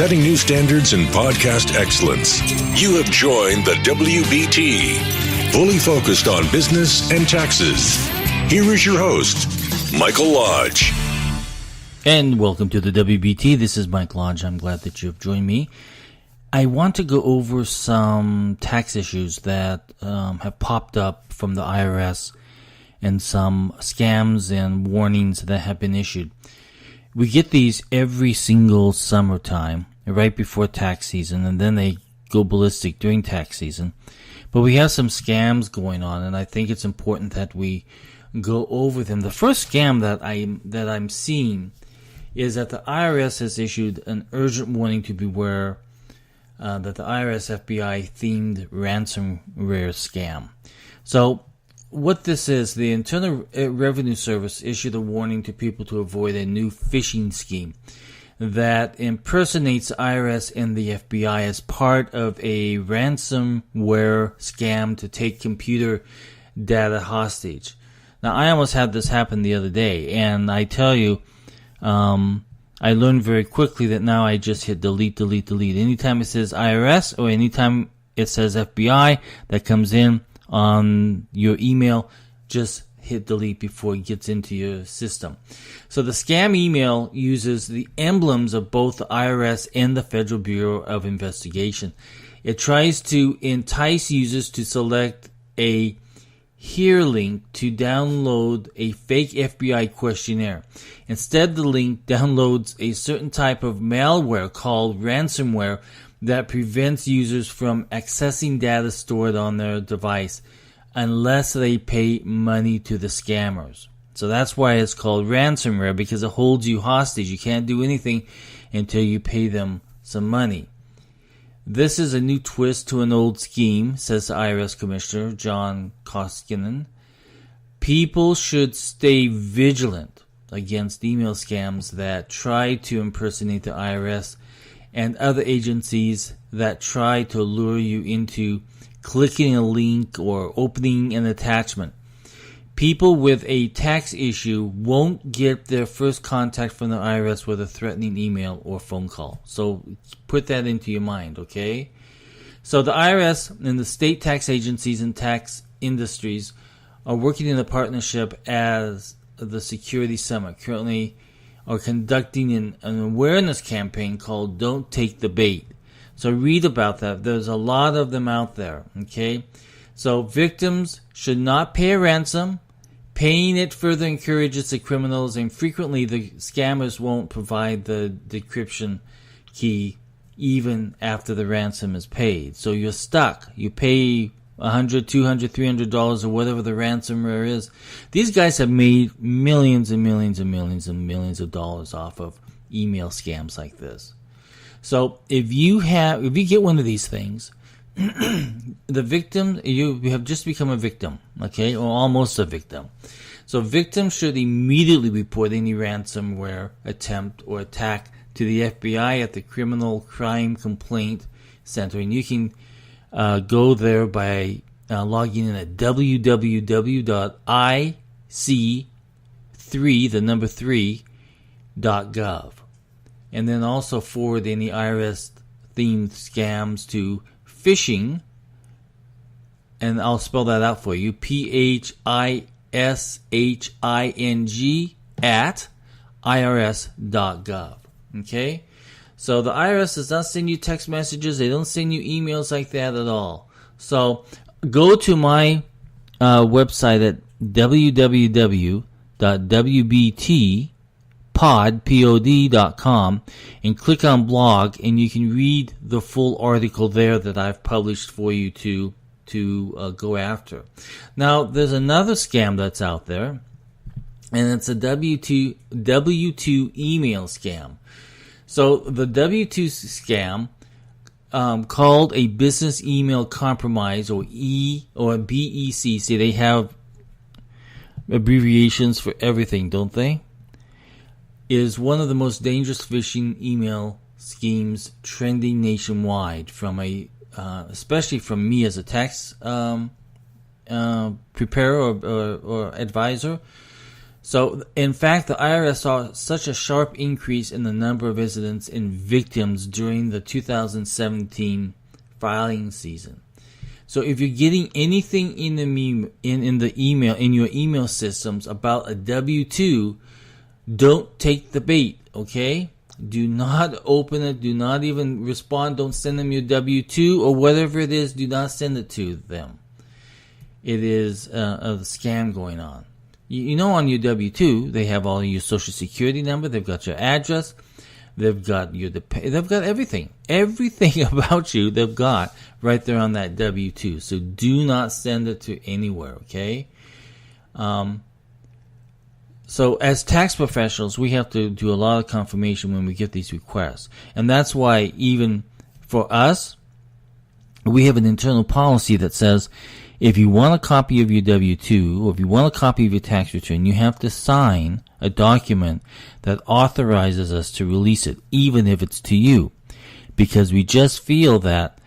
setting new standards in podcast excellence. You have joined the WBT, fully focused on business and taxes. Here is your host, Michael Lodge. And welcome to the WBT. This is Mike Lodge. I'm glad that you've joined me. I want to go over some tax issues that have popped up from the IRS and some scams and warnings that have been issued. We get these every single summertime, right before tax season, and then they go ballistic during tax season. But we have some scams going on, and I think it's important that we go over them. The first scam that I'm seeing is that the IRS has issued an urgent warning to beware that the IRS FBI themed ransomware scam. So what this is, the Internal Revenue Service issued a warning to people to avoid a new phishing scheme that impersonates IRS and the FBI as part of a ransomware scam to take computer data hostage. Now, I almost had this happen the other day, and I tell you, I learned very quickly that now I just hit delete. Anytime it says IRS or anytime it says FBI that comes in on your email, just hit delete before it gets into your system. So the scam email uses the emblems of both the IRS and the Federal Bureau of Investigation. It tries to entice users to select a here link to download a fake FBI questionnaire. Instead, the link downloads a certain type of malware called ransomware that prevents users from accessing data stored on their device unless they pay money to the scammers. So that's why it's called ransomware, because it holds you hostage. You can't do anything until you pay them some money. This is a new twist to an old scheme, says the IRS Commissioner, John Koskinen. People should stay vigilant against email scams that try to impersonate the IRS and other agencies that try to lure you into clicking a link or opening an attachment. People with a tax issue won't get their first contact from the IRS with a threatening email or phone call. So put that into your mind, okay? So the IRS and the state tax agencies and tax industries are working in a partnership as the Security Summit currently are conducting an awareness campaign called Don't Take the Bait. So read about that. There's a lot of them out there, okay? So victims should not pay a ransom. Paying it further encourages the criminals, and frequently the scammers won't provide the decryption key even after the ransom is paid. So you're stuck. You pay $100, $200, $300 or whatever the ransomware is. These guys have made millions and millions and millions and millions of dollars off of email scams like this. So if you get one of these things, the victim, you have just become a victim, okay, or almost a victim. So victims should immediately report any ransomware attempt or attack to the FBI at the Criminal Crime Complaint Center, and you can go there by logging in at www.ic3.gov, and then also forward any IRS-themed scams to phishing, and I'll spell that out for you, PHISHING at IRS.gov. Okay? So the IRS does not send you text messages. They don't send you emails like that at all. So go to my website at www.wbtpod.com and click on blog, and you can read the full article there that I've published for you to go after. Now, there's another scam that's out there, and it's a W2 email scam. So the W2 scam, called a business email compromise, or BEC. See, they have abbreviations for everything, don't they? Is one of the most dangerous phishing email schemes trending nationwide, from especially from me as a tax preparer or advisor. So, in fact, the IRS saw such a sharp increase in the number of incidents and victims during the 2017 filing season. So, if you're getting anything in your email systems about a W-2, don't take the bait, okay? Do not open it. Do not even respond. Don't send them your W-2 or whatever it is. Do not send it to them. It is a scam going on. You know, on your W-2, they have all your social security number. They've got your address. They've got they've got everything. Everything about you they've got right there on that W-2. So do not send it to anywhere, okay? So as tax professionals, we have to do a lot of confirmation when we get these requests. And that's why even for us, we have an internal policy that says if you want a copy of your W-2 or if you want a copy of your tax return, you have to sign a document that authorizes us to release it, even if it's to you. Because we just feel that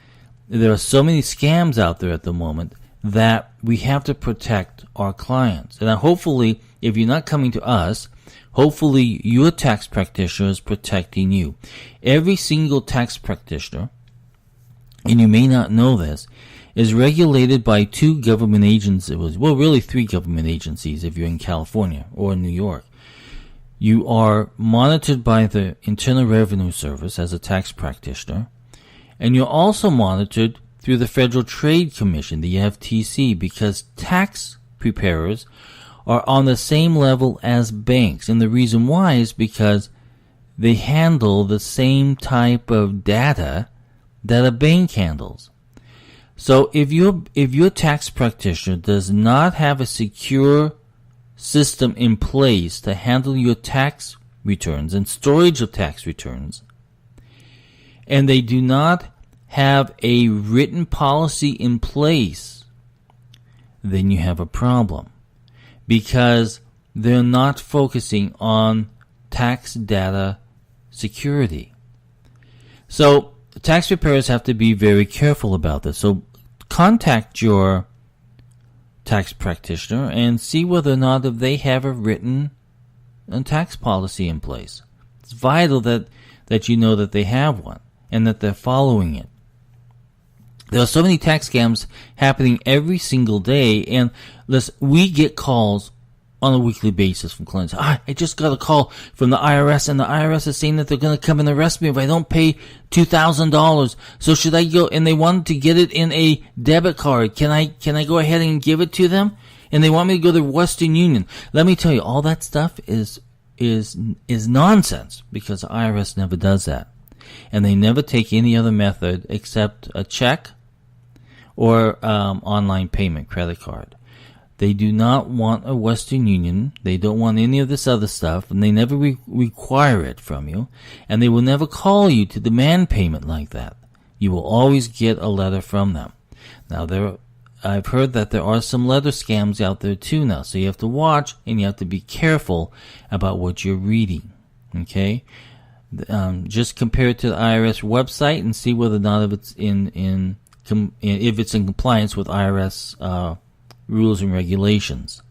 there are so many scams out there at the moment that we have to protect our clients. And hopefully, if you're not coming to us, hopefully your tax practitioner is protecting you. Every single tax practitioner, and you may not know this, is regulated by two government agencies. Well, really three government agencies if you're in California or New York. You are monitored by the Internal Revenue Service as a tax practitioner, and you're also monitored through the Federal Trade Commission, the FTC, because tax preparers are on the same level as banks. And the reason why is because they handle the same type of data that a bank handles. So if your tax practitioner does not have a secure system in place to handle your tax returns and storage of tax returns, and they do not have a written policy in place, then you have a problem, because they're not focusing on tax data security. So tax preparers have to be very careful about this. So contact your tax practitioner and see whether or not if they have a written tax policy in place. It's vital that you know that they have one and that they're following it. There are so many tax scams happening every single day, and listen, we get calls on a weekly basis from clients. I just got a call from the IRS, and the IRS is saying that they're going to come and arrest me if I don't pay $2,000. So should I go? And they wanted to get it in a debit card. Can I go ahead and give it to them? And they want me to go to Western Union. Let me tell you, all that stuff is nonsense, because the IRS never does that, and they never take any other method except a check or online payment, credit card. They do not want a Western Union. They don't want any of this other stuff, and they never require it from you, and they will never call you to demand payment like that. You will always get a letter from them. Now, I've heard that there are some letter scams out there too now, so you have to watch and you have to be careful about what you're reading, okay? Just compare it to the IRS website and see whether or not if it's if it's in compliance with IRS rules and regulations.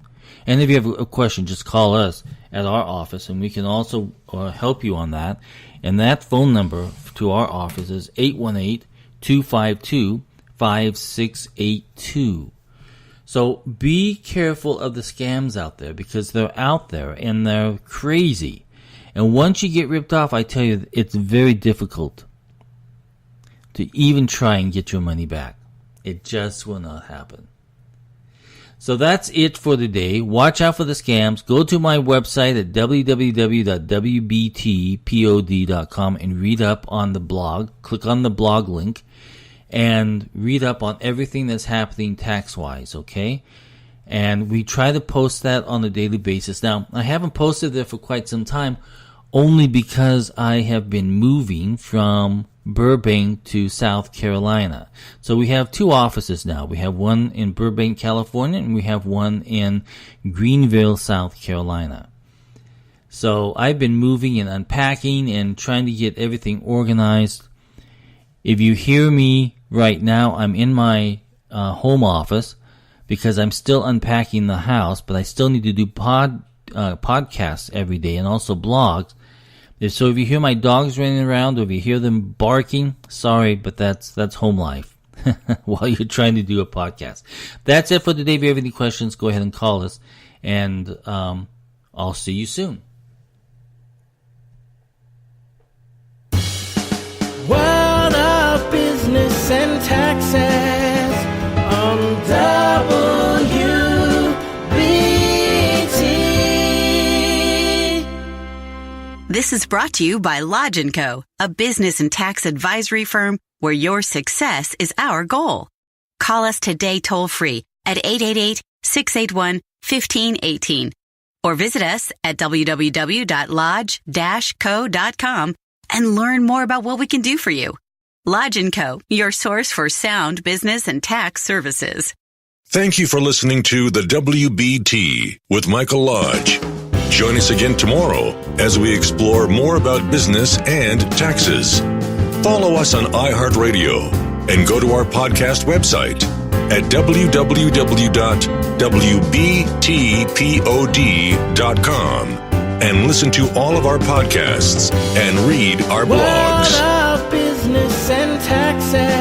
And if you have a question, just call us at our office, and we can also help you on that. And that phone number to our office is 818-252-5682. So be careful of the scams out there, because they're out there and they're crazy. And once you get ripped off, I tell you, it's very difficult to even try and get your money back. It just will not happen. So that's it for today. Watch out for the scams. Go to my website at www.wbtpod.com and read up on the blog. Click on the blog link and read up on everything that's happening tax-wise, okay? And we try to post that on a daily basis. Now, I haven't posted there for quite some time, only because I have been moving from Burbank to South Carolina. So we have two offices now. We have one in Burbank, California, and we have one in Greenville, South Carolina. So I've been moving and unpacking and trying to get everything organized. If you hear me right now, I'm in my home office because I'm still unpacking the house, but I still need to do podcasts every day and also blogs. So if you hear my dogs running around or if you hear them barking, sorry, but that's home life while you're trying to do a podcast. That's it for today. If you have any questions, go ahead and call us, and I'll see you soon. World of Business and Taxes on WBT. This is brought to you by Lodge & Co., a business and tax advisory firm where your success is our goal. Call us today toll-free at 888-681-1518 or visit us at www.lodge-co.com and learn more about what we can do for you. Lodge & Co., your source for sound business and tax services. Thank you for listening to the WBT with Michael Lodge. Join us again tomorrow as we explore more about business and taxes. Follow us on iHeartRadio and go to our podcast website at www.wbtpod.com and listen to all of our podcasts and read our blogs. World of Business and Taxes.